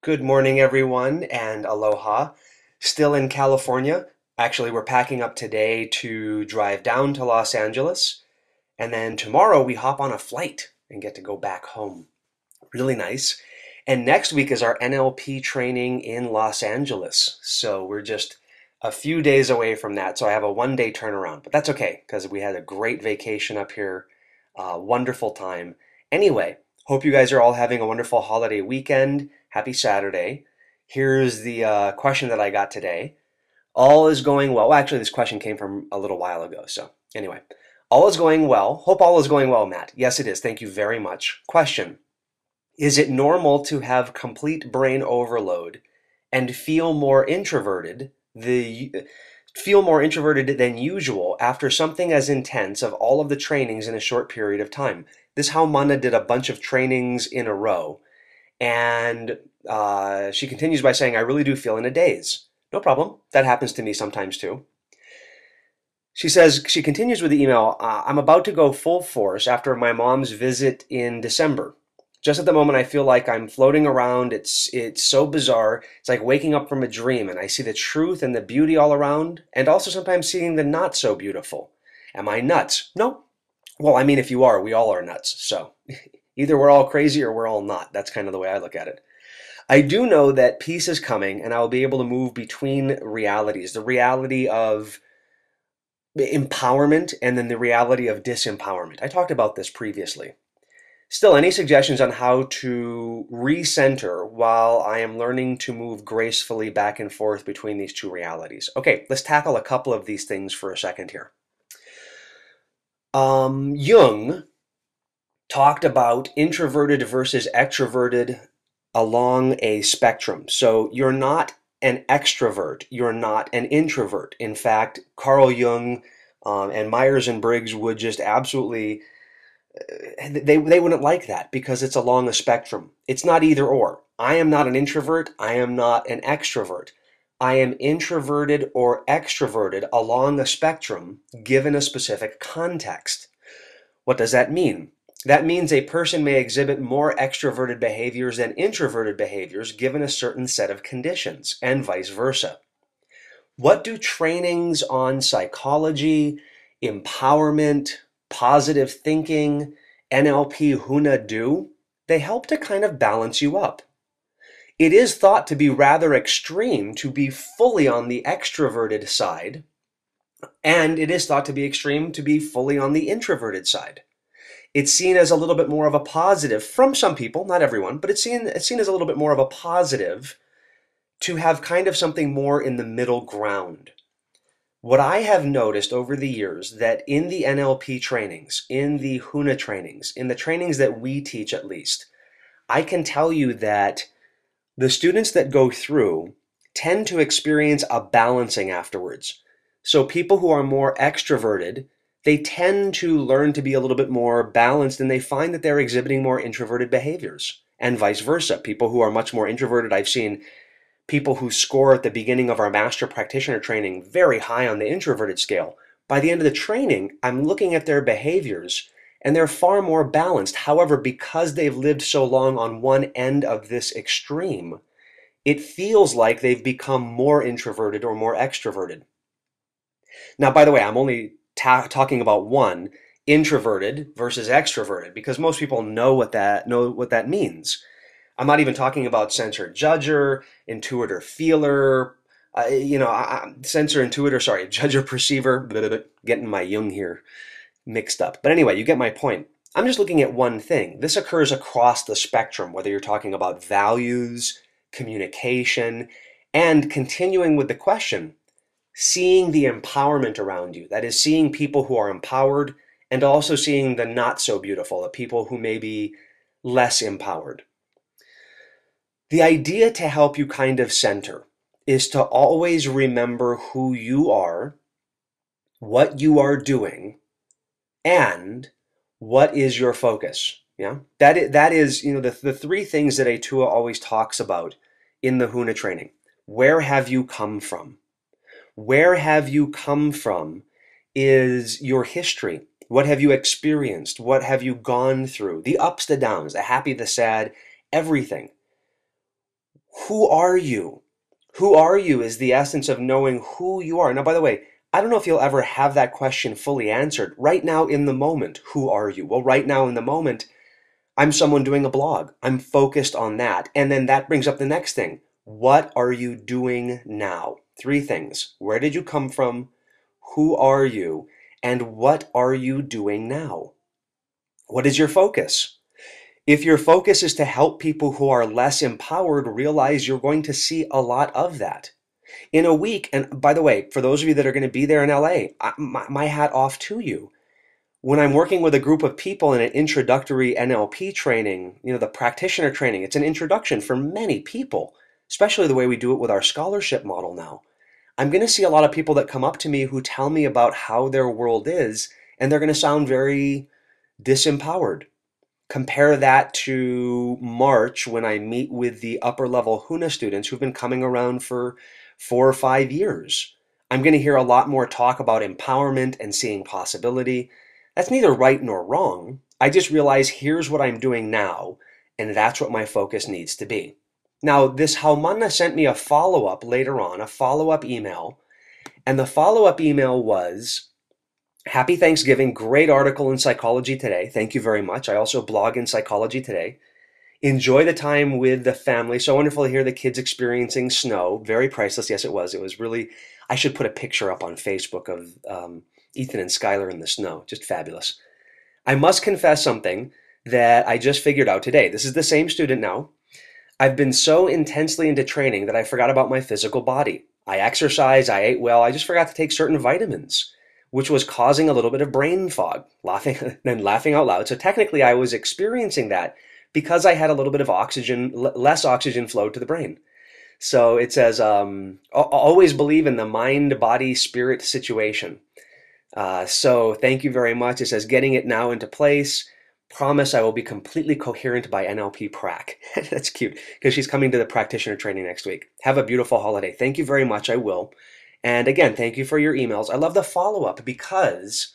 Good morning, everyone, and aloha. Still in California. Actually, we're packing up today to drive down to Los Angeles, and then tomorrow we hop on a flight and get to go back home. Really nice. And next week is our NLP training in Los Angeles. So we're just a few days away from that. So I have a 1 day turnaround, but that's okay because we had a great vacation up here. Wonderful time. Anyway, hope you guys are all having a wonderful holiday weekend. Happy Saturday. Here's the question that I got today. All is going well. Well, actually, this question came from a little while ago. So anyway, all is going well. Hope all is going well, Matt. Yes, it is. Thank you very much. Question. Is it normal to have complete brain overload and feel more introverted than usual after something as intense of all of the trainings in a short period of time? This how Mana did a bunch of trainings in a row, and she continues by saying, "I really do feel in a daze." No problem. That happens to me sometimes too. She continues with the email, I'm about to go full force after my mom's visit in December. Just at the moment, I feel like I'm floating around. It's so bizarre. It's like waking up from a dream, and I see the truth and the beauty all around, and also sometimes seeing the not so beautiful. Am I nuts? No. Well, I mean, if you are, we all are nuts. So either we're all crazy or we're all not. That's kind of the way I look at it. I do know that peace is coming, and I will be able to move between realities. The reality of empowerment and then the reality of disempowerment. I talked about this previously. Still, any suggestions on how to recenter while I am learning to move gracefully back and forth between these two realities? Okay, let's tackle a couple of these things for a second here. Jung talked about introverted versus extroverted along a spectrum. So you're not an extrovert, you're not an introvert. In fact, Carl Jung and Myers and Briggs would just absolutely they wouldn't like that because it's along a spectrum. It's not either or. I am not an introvert, I am not an extrovert. I am introverted or extroverted along a spectrum given a specific context. What does that mean? That means a person may exhibit more extroverted behaviors than introverted behaviors given a certain set of conditions, and vice versa. What do trainings on psychology, empowerment, positive thinking, NLP Huna do? They help to kind of balance you up. It is thought to be rather extreme to be fully on the extroverted side, and it is thought to be extreme to be fully on the introverted side. It's seen as a little bit more of a positive from some people, not everyone, but it's seen as a little bit more of a positive to have kind of something more in the middle ground. What I have noticed over the years that in the NLP trainings, in the Huna trainings, in the trainings that we teach at least, I can tell you that the students that go through tend to experience a balancing afterwards. So people who are more extroverted, they tend to learn to be a little bit more balanced and they find that they're exhibiting more introverted behaviors. And vice versa. People who are much more introverted, I've seen people who score at the beginning of our master practitioner training very high on the introverted scale. By the end of the training, I'm looking at their behaviors and they're far more balanced. However, because they've lived so long on one end of this extreme, it feels like they've become more introverted or more extroverted. Now, by the way, I'm only talking about one, introverted versus extroverted, because most people know what that means. I'm not even talking about sensor judger, intuitor feeler, sensor intuitor, sorry, judger perceiver, blah, blah, blah, getting my Jung here mixed up. But anyway, you get my point. I'm just looking at one thing. This occurs across the spectrum, whether you're talking about values, communication, and continuing with the question, seeing the empowerment around you. That is, seeing people who are empowered and also seeing the not so beautiful, the people who may be less empowered. The idea to help you kind of center is to always remember who you are, what you are doing, and what is your focus. Yeah, that is the three things that Atua always talks about in the Huna training. Where have you come from? Where have you come from is your history. What have you experienced? What have you gone through? The ups, the downs, the happy, the sad, everything. Who are you? Who are you is the essence of knowing who you are. Now, by the way, I don't know if you'll ever have that question fully answered. Right now in the moment, who are you? Well, right now in the moment, I'm someone doing a blog. I'm focused on that. And then that brings up the next thing. What are you doing now? Three things. Where did you come from? Who are you? And what are you doing now? What is your focus? If your focus is to help people who are less empowered, realize you're going to see a lot of that. In a week, and by the way, for those of you that are going to be there in LA, my hat off to you. When I'm working with a group of people in an introductory NLP training, the practitioner training, it's an introduction for many people, especially the way we do it with our scholarship model now. I'm going to see a lot of people that come up to me who tell me about how their world is, and they're going to sound very disempowered. Compare that to March when I meet with the upper level HUNA students who've been coming around for 4 or 5 years. I'm going to hear a lot more talk about empowerment and seeing possibility. That's neither right nor wrong. I just realize here's what I'm doing now, and that's what my focus needs to be. Now, this Haumana sent me a follow-up later on, a follow-up email, and the follow-up email was, Happy Thanksgiving, great article in Psychology Today. Thank you very much. I also blog in Psychology Today. Enjoy the time with the family. So wonderful to hear the kids experiencing snow. Very priceless. Yes, it was. It was really, I should put a picture up on Facebook of Ethan and Skylar in the snow. Just fabulous. I must confess something that I just figured out today. This is the same student now. I've been so intensely into training that I forgot about my physical body. I exercise, I ate well, I just forgot to take certain vitamins, which was causing a little bit of brain fog, laughing out loud. So technically I was experiencing that because I had a little bit of less oxygen flow to the brain. So it says, always believe in the mind, body, spirit situation. So thank you very much. It says, getting it now into place. Promise I will be completely coherent by NLP Prac. That's cute because she's coming to the practitioner training next week. Have a beautiful holiday. Thank you very much. I will. And again, thank you for your emails. I love the follow-up because,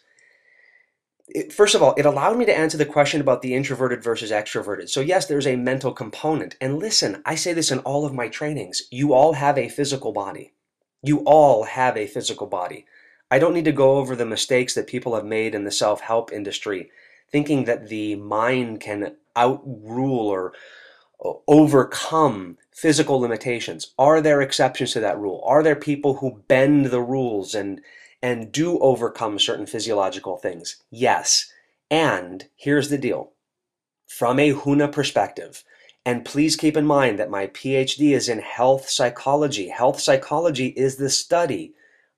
first of all, it allowed me to answer the question about the introverted versus extroverted. So yes, there's a mental component. And listen, I say this in all of my trainings. You all have a physical body. You all have a physical body. I don't need to go over the mistakes that people have made in the self-help industry, thinking that the mind can outrule or overcome physical limitations. Are there exceptions to that rule? Are there people who bend the rules and do overcome certain physiological things? Yes. And here's the deal. From a HUNA perspective, and please keep in mind that my PhD is in health psychology. Health psychology is the study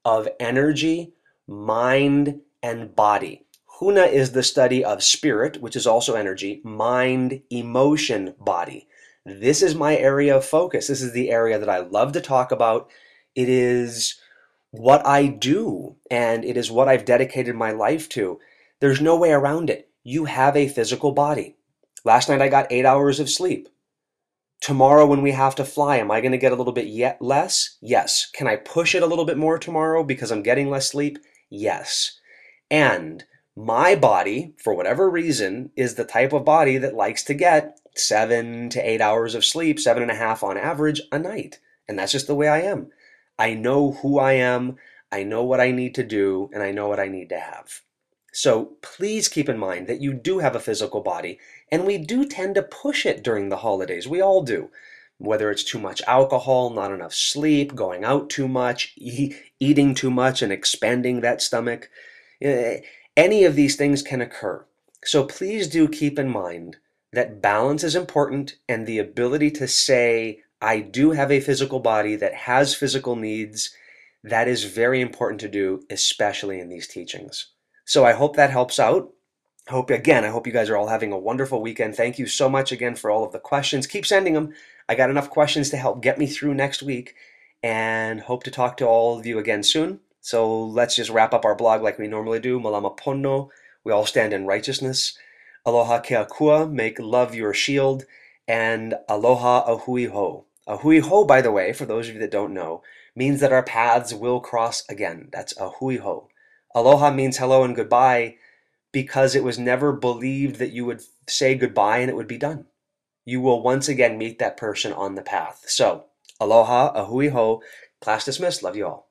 of energy, mind, and body. HUNA is the study of spirit, which is also energy, mind, emotion, body. This is my area of focus. This is the area that I love to talk about. It is what I do, and it is what I've dedicated my life to. There's no way around it. You have a physical body. Last night I got 8 hours of sleep. Tomorrow when we have to fly, am I going to get a little bit yet less? Yes. Can I push it a little bit more tomorrow because I'm getting less sleep? Yes. And my body, for whatever reason, is the type of body that likes to get 7 to 8 hours of sleep, 7.5 on average a night. And that's just the way I am. I know who I am, I know what I need to do, and I know what I need to have. So please keep in mind that you do have a physical body, and we do tend to push it during the holidays. We all do. Whether it's too much alcohol, not enough sleep, going out too much, eating too much and expanding that stomach. Any of these things can occur. So please do keep in mind that balance is important, and the ability to say, I do have a physical body that has physical needs, that is very important to do, especially in these teachings. So I hope that helps out. I hope you guys are all having a wonderful weekend. Thank you so much again for all of the questions. Keep sending them. I got enough questions to help get me through next week, and hope to talk to all of you again soon. So let's just wrap up our blog like we normally do. Malama pono, we all stand in righteousness. Aloha keakua, make love your shield. And aloha ahui ho. Ahui ho, by the way, for those of you that don't know, means that our paths will cross again. That's ahui ho. Aloha means hello and goodbye because it was never believed that you would say goodbye and it would be done. you will once again meet that person on the path. So, aloha, a hui hou, class dismissed, love you all.